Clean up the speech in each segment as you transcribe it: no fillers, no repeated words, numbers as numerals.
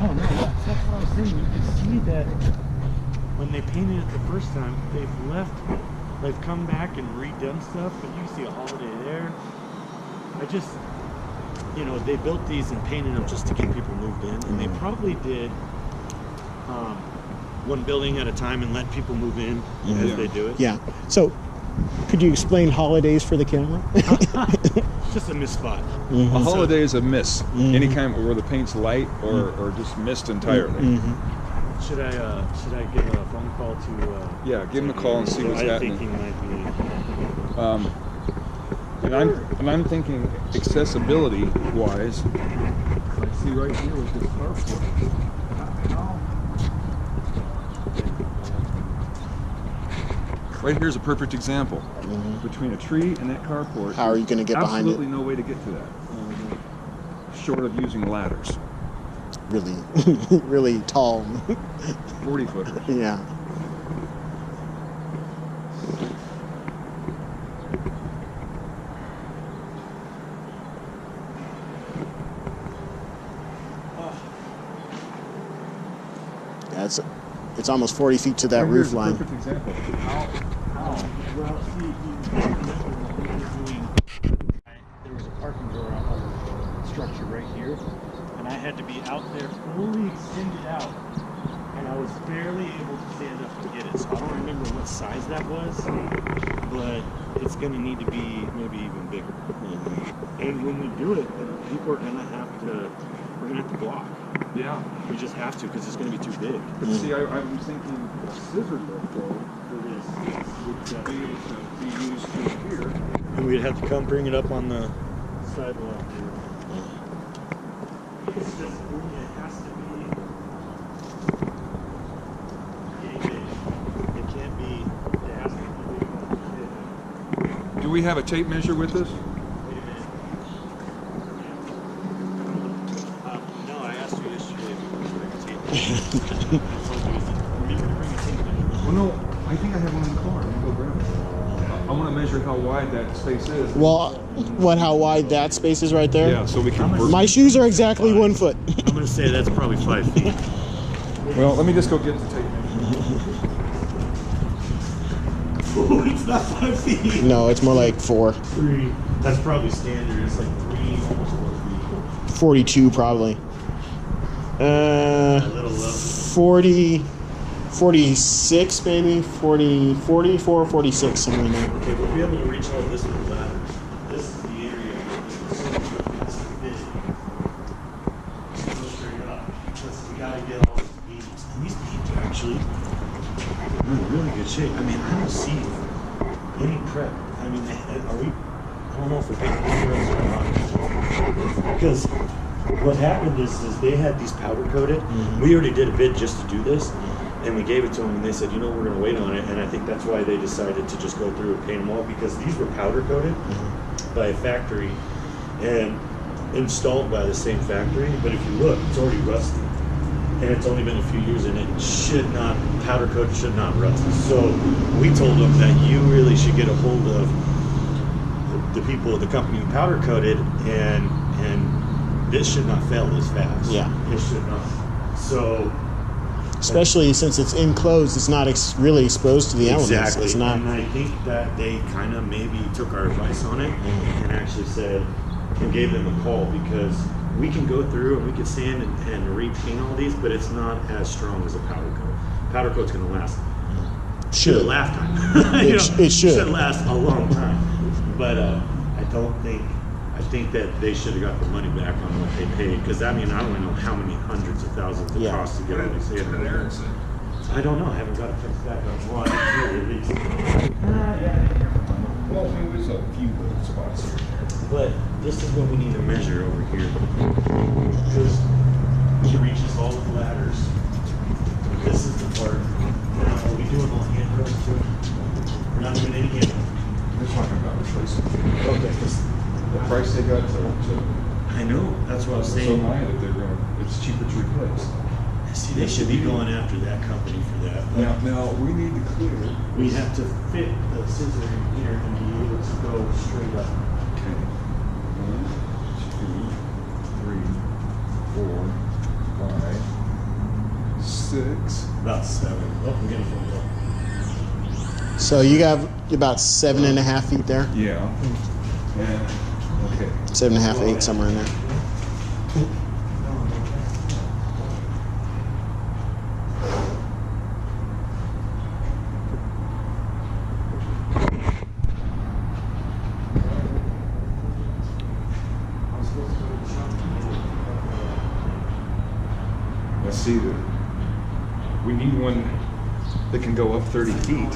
Oh no, that's what I was saying. You can see that when they painted it the first time, they've come back and redone stuff, but you see a holiday there. They built these and painted them just to get people moved in, and they probably did one building at a time and let people move in as they do it. Yeah. So, could you explain holidays for the camera? It's just a miss spot. A holiday is a miss. Any kind where the paint's light or just missed entirely. Should I give a phone call to? Yeah, give him a call and see what's happening. I think he might be. And I'm thinking accessibility wise. I see right here with this carport. Right here's a perfect example. Between a tree and that carport. How are you going to get behind it? Absolutely no way to get to that. Short of using ladders. Really, really tall. 40 footers. Yeah. It's almost 40 feet to that roof line. Perfect example. Well, see, there was a parking door on the structure right here, and I had to be out there fully extended out, and I was barely able to stand up to get it. So I don't remember what size that was, but it's going to need to be maybe even bigger. And when we do it, people are going to have to, we're going to have to block. Yeah. We just have to, because it's going to be too big. But see, I was thinking a scissor lift though for this would be able to be used through here. And we'd have to come bring it up on the sidewalk here. It's just, it has to be gated. It can't be, it has to be. Do we have a tape measure with us? Wait a minute. No, I asked you yesterday if you were bring a tape measure. I told you, remember to bring a tape measure. Well, no, I think I have one in the car. Let me go grab it. I want to measure how wide that space is. Well, how wide that space is right there? Yeah, so we can. My shoes are exactly 1 foot. I'm going to say that's probably 5 feet. Well, let me just go get the tape measure. Oh, it's not 5 feet. No, it's more like 4. 3. That's probably standard. It's like 3, almost 4 feet. 42 probably. A little low. 40, 46 maybe, 40, 44, 46, somewhere in there. Okay, we'll be able to reach all this with ladders. This is the area where it's big. Go straight up. We gotta get all these beams. And these beams are actually in really good shape. I mean, I don't see any prep. I mean, are we? I don't know if we're taking this or not. Because what happened is they had these powder coated. We already did a bid just to do this. And we gave it to them, and they said, we're going to wait on it. And I think that's why they decided to just go through and paint them all, because these were powder coated by a factory and installed by the same factory. But if you look, it's already rusty, and it's only been a few years, and it should not, powder coated should not rust. So we told them that you really should get a hold of the people, the company who powder coated, and this should not fail this fast. Yeah. It should not. So. Especially since it's enclosed, it's not really exposed to the elements. Exactly. It's not. And I think that they kind of maybe took our advice on it and actually said, and gave them a call, because we can go through and we can sand and repaint all these, but it's not as strong as a powder coat. Powder coat's going to last. Should. Last time. It should. Should last a long time. But I think that they should have got the money back on what they paid, because I don't know how many hundreds of thousands it costs to get all these in. I don't know. I haven't got a text back on one. At least. Well, there's a few spots here. But this is what we need to measure over here, because it reaches all the ladders. This is the part. Now, are we doing all hand coats too? We're not doing any hand coats. They're talking about replacing. Okay. The price they got to I know. That's what I was so saying. high that it's cheaper to replace. See, they should be going after that company for that. Now we need to clear. We have to fit the scissor in here and be able to go straight up. Okay. 1, 2, 3, 4, 5. 6. About 7. Oh, we're getting full bill. So you got about 7.5 feet there. Yeah. And okay. 7.5, 8, somewhere in there. Let's see. We need one that can go up 30 feet.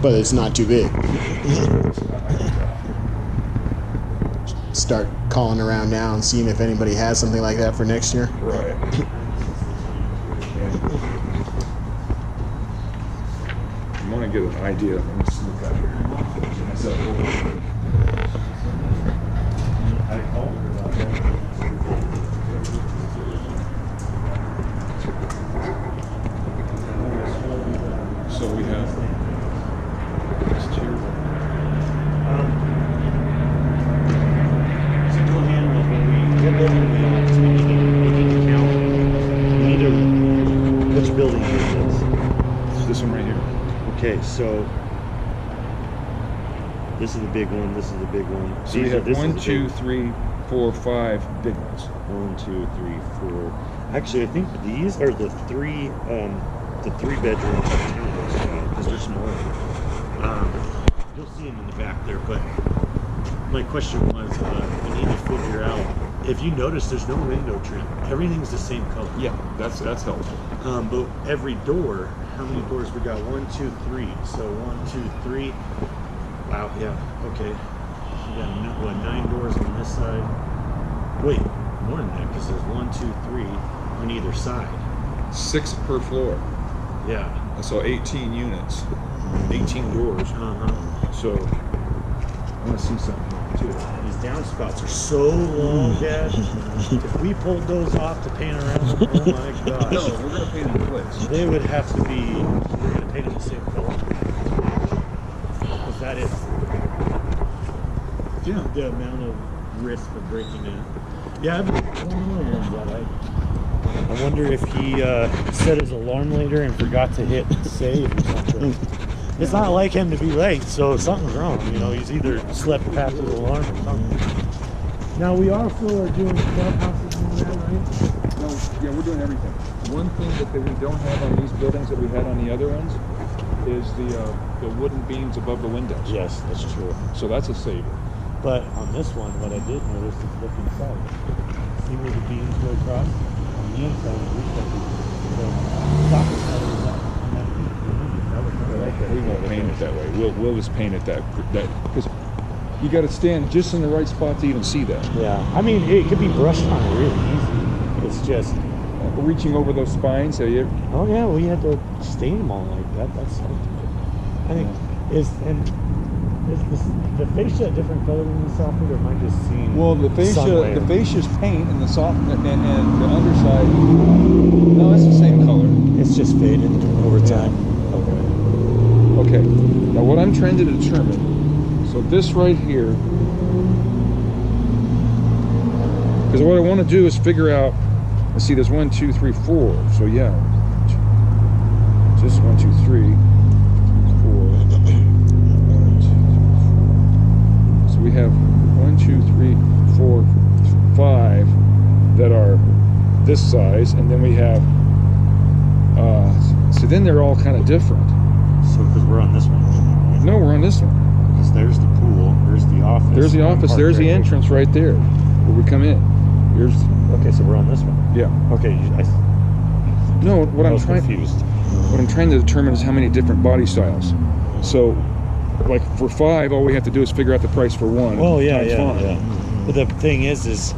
But it's not too big. Start calling around now and seeing if anybody has something like that for next year. Right. I want to get an idea. Let me just look out here. I called her about that. So we have these two. Single handle, when we get building the office, we need to count. We need to, which building is this? This one right here. Okay, so this is the big one, this is the big one. So we have this is 1, the 2, big- 3, 4, 5 big ones. 1, 2, 3, 4. Actually, I think these are the three bedroom townhouse because they're smaller. You'll see them in the back there, but my question was, we need to figure out. If you notice, there's no window trim. Everything's the same color. Yeah, that's helpful. But every door, how many doors we got? 1, 2, 3. So 1, 2, 3. Wow. Yeah. Okay. We got 9 doors on this side. Wait, more than that because there's 1, 2, 3 on either side. 6 per floor. Yeah. So 18 units, 18 doors. So I want to see something too. These downspouts are so long, Dad. If we pulled those off to paint around them, oh my gosh. No, we're gonna paint in place. They would have to be, we're going to paint them the same color. Because that is the amount of risk of breaking in. Yeah, I wonder if he set his alarm later and forgot to hit save or something. It's not like him to be late, so something's wrong. You know, he's either slept past his alarm or something. Now, we also are doing clubhouses and that, right? No, yeah, we're doing everything. One thing that we don't have on these buildings that we had on the other ones is the wooden beams above the windows. Yes, that's true. So that's a saver. But on this one, what I did notice is look inside. See where the beams go across? On the inside, it looks like the socket metal is up. We won't paint it that way. We'll just paint it that because you got to stand just in the right spot to even see that. Yeah, I mean, it could be brushed on really easy. It's just, Reaching over those spines, so you. oh yeah, we had to stain them all like that. That's something. I think is the fascia a different color than the soffit, or am I just seeing? Well, the sunlight? fascia's paint and the soft and the underside. No, it's the same color. It's just faded over time. Okay. Now what I'm trying to determine, so this right here, because what I want to do is figure out, let's see, there's 1, 2, 3, 4. So yeah. Just 1, 2, 3, 4. So we have 1, 2, 3, 4, 5 that are this size, and then we have, so then they're all kind of different. So, because we're on this one. No, we're on this one. Because there's the pool, there's the office. There's the office, there's the entrance. entrance right there where we come in. Here's, Okay, so we're on this one. yeah. Okay, No, what I I'm was trying confused. what I'm trying to determine is how many different body styles. So, like for 5, all we have to do is figure out the price for 1. Well, yeah, times yeah, 5. yeah. But the thing is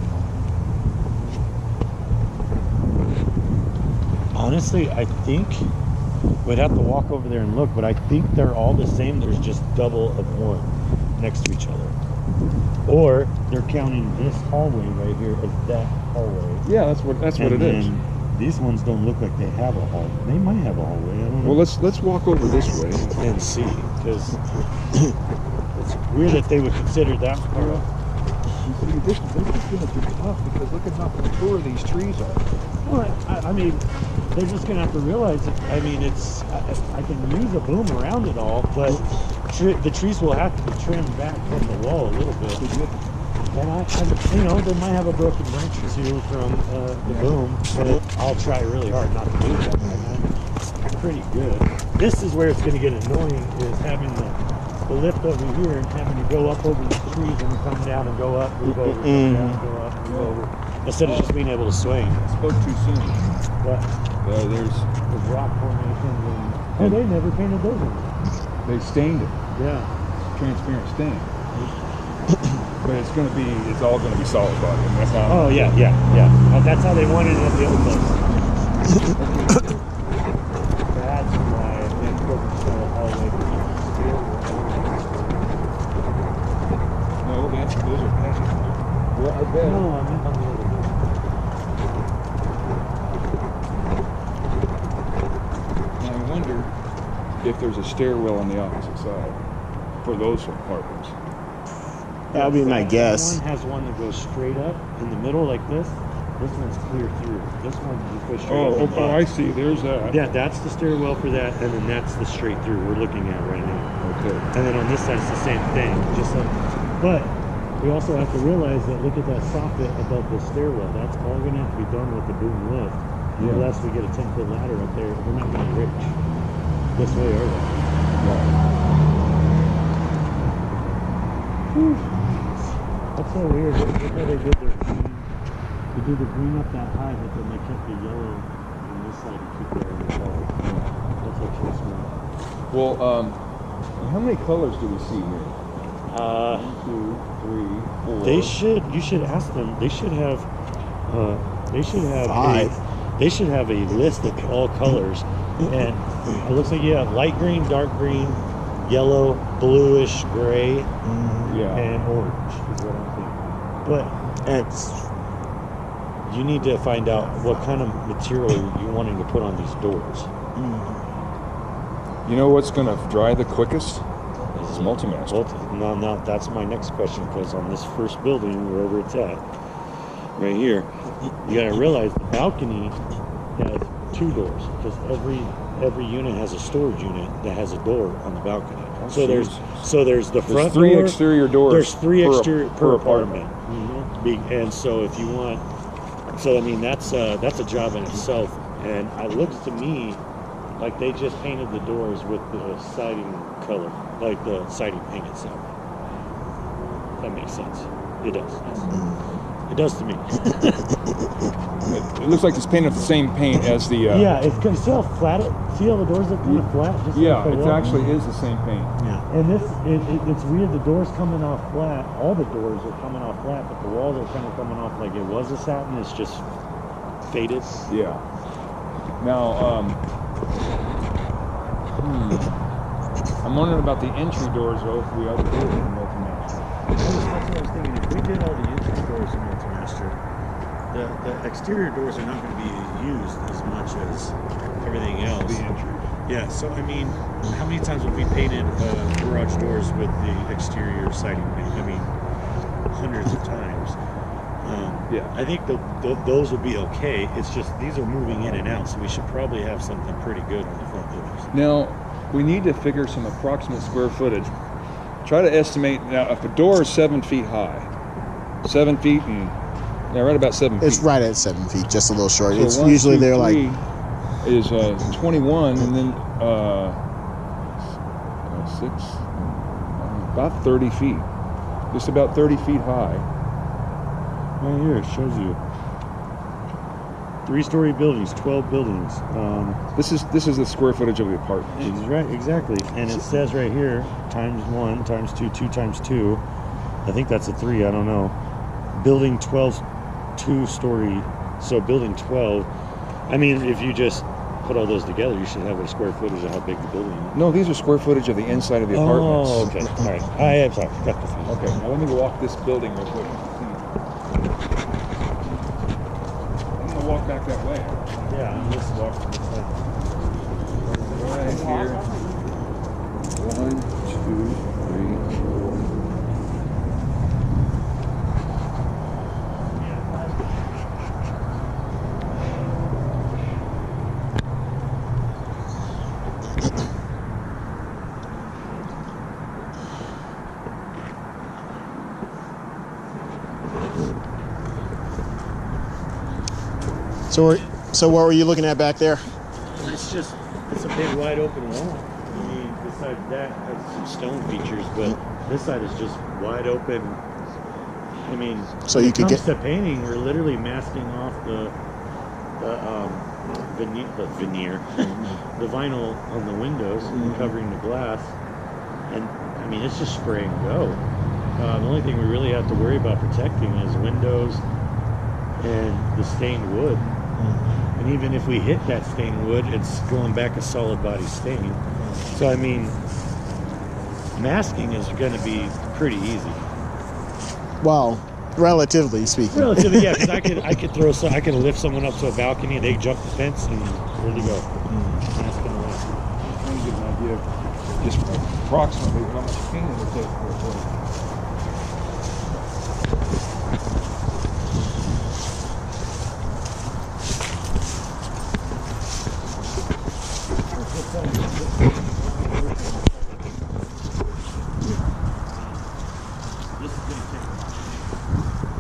honestly, I think we'd have to walk over there and look, but I think they're all the same. There's just double of one next to each other. Or they're counting this hallway right here as that hallway. Yeah, that's what it is. These ones don't look like they have a hallway. They might have a hallway. I don't know. Well, let's walk over this way. And see, because it's weird that they would consider that part. This is going to be tough because look at how mature these trees are. Well, I mean, they're just gonna have to realize that, I mean, I can use a boom around it all, but the trees will have to be trimmed back from the wall a little bit. And I you know, they might have a broken branch or two from the boom, but I'll try really hard not to do that. I'm pretty good. This is where it's gonna get annoying, is having the lift over here and having to go up over the trees and come down and go up, move over, come down, go up, move over, instead of just being able to swing. Spoke too soon. But There's rock formations and they never painted those in. they stained it, Yeah. transparent stain. But it's all gonna be solid body. And that's how. Oh yeah. That's how they wanted it at the old place. That's why I think all the way to No, those are patches. Well, I bet. No, I meant on the other Now, I wonder if there's a stairwell on the opposite side for those apartments. That would be my guess. One has one that goes straight up in the middle like this. This one's clear through. This one just goes straight up. I see. There's that. Yeah, that's the stairwell for that, and then that's the straight through we're looking at right now. Okay. And then on this side, it's the same thing. Just like, but we also have to realize that look at that soffit above the stairwell. That's all going to have to be done with the boom lift. Yeah. Unless we get a 10-foot ladder up there, we're not going to be rich this way, are we? Whew. That's so weird. Look how they did their green. They did the green up that high, but then they kept the yellow on this side to keep it on the wall. That's actually smart. Well, how many colors do we see here? 1, 2, 3, 4. They should. You should ask them. They should have. They should have 5. They should have a list of all colors, and it looks like you have light green, dark green, yellow, bluish, gray, Yeah. and orange. Is what I'm thinking. But It's you need to find out what kind of material you're wanting to put on these doors. You know what's gonna dry the quickest? Is Multimaster. Now that's my next question, because on this first building, wherever it's at, right here, you got to realize the balcony has 2 doors, because every unit has a storage unit that has a door on the balcony. So there's the front 3 door, exterior doors. There's 3 exterior per apartment. And so if you want, so I mean that's a job in itself. And it looks to me like they just painted the doors with the siding color, like the siding paint itself. That makes sense. It does. Yes. It does to me. It looks like it's painted with the same paint as the. Yeah, it's kind of see how flat it. See how the doors look kind of flat. Just Yeah, like the it wall? actually is the same paint. Yeah. And it's weird. The doors coming off flat. All the doors are coming off flat, but the walls are kind of coming off like it was a satin. It's just faded. Yeah. Now, I'm wondering about the entry doors though. If we ever did in Multimaster. That's what I was thinking. If we did all the entry doors in Multimaster, the exterior doors are not going to be used as much as everything else. The entry. Yeah. So I mean, how many times have we painted garage doors with the exterior siding paint? I mean, hundreds of times. Yeah. I think those would be okay. It's just these are moving in and out, so we should probably have something pretty good on the front doors. Now, we need to figure some approximate square footage. Try to estimate, now if a door is 7 feet high, 7 feet and, yeah, right about 7 feet. it's right at 7 feet, just a little short. So It's 1, usually 2, they're 3 like is 21 and then 6, about 30 feet. Just about 30 feet high. Right here, it shows you 3-story buildings, 12 buildings. This is the square footage of the apartment. Right, exactly. And it says right here, times 1, times 2, 2 times 2. I think that's a 3, I don't know. Building 12, 2-story. So building 12. I mean, if you just put all those together, you should have a square footage of how big the building is. No, these are square footage of the inside of the apartments. Oh, okay. All right. I am sorry. Got confused. Okay, now let me walk this building real quick. I'm gonna walk back that way. Yeah, I'm just walking this way. Right here. 1, 2, 3, 4. So what were you looking at back there? It's a big wide open wall. I mean, besides that, has some stone features, but this side is just wide open. I mean, So when you it could comes get- to painting, we're literally masking off the veneer, the vinyl on the windows, and covering the glass, and I mean, it's just spray and go. The only thing we really have to worry about protecting is windows and the stained wood. And even if we hit that stained wood, it's going back a solid body stain. So I mean, masking is going to be pretty easy. Well, relatively speaking. Relatively, yeah. Because I could lift someone up to a balcony, they jump the fence, and there you go. Mask and away. Trying to get an idea of just approximately how much paint it would take for a foot. This is going to take a while.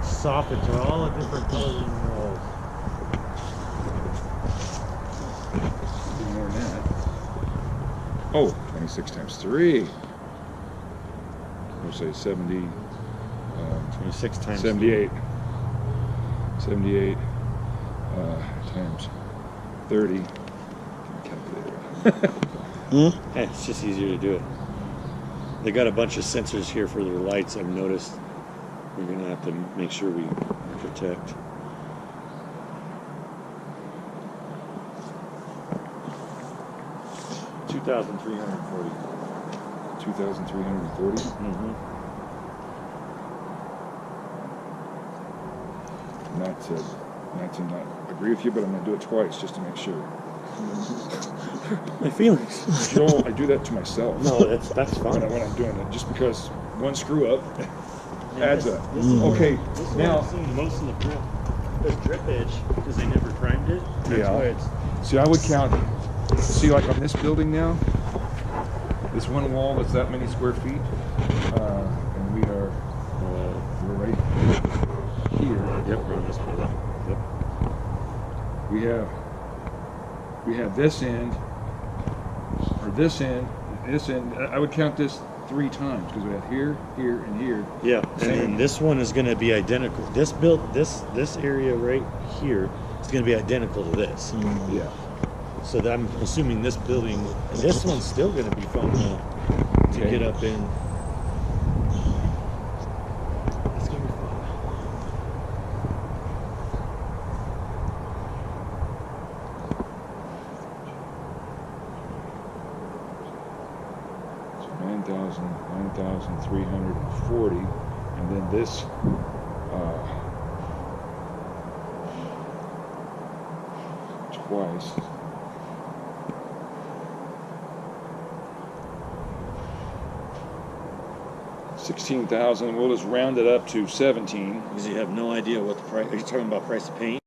Soffits are all a different color than the walls. Be more than that. Oh, 26 times 3. We'll say 70, 26 times 78. 78 times 30. Calculator. Hey, it's just easier to do it. They got a bunch of sensors here for their lights, I've noticed. We're gonna have to make sure we protect. $2,340. 2,340. Mm-hmm. Not to not agree with you, but I'm gonna do it twice just to make sure. My feelings. Joel, I do that to myself. No, that's fine. when I'm doing it, just because one screw up Yeah, adds this- up. this is where- Okay, This is where now I'm seeing most of the drip edge because they never primed it. That's Yeah. why it's see, I would count. See, like on this building now, this one wall is that many square feet, and we're right here. Yep, we're on this building. Yep. We have this end, or this end, this end. I would count this 3 times because we have here, here, and here. Yeah, and then this one is going to be identical. This area right here is going to be identical to this. Yeah. So that I'm assuming this building, and this one's still going to be fun to Okay. get up in. It's going to be fun. So 9,340, and then this. Twice. 16,000. We'll just round it up to 17. Because you have no idea what the price. Are you talking about price of paint?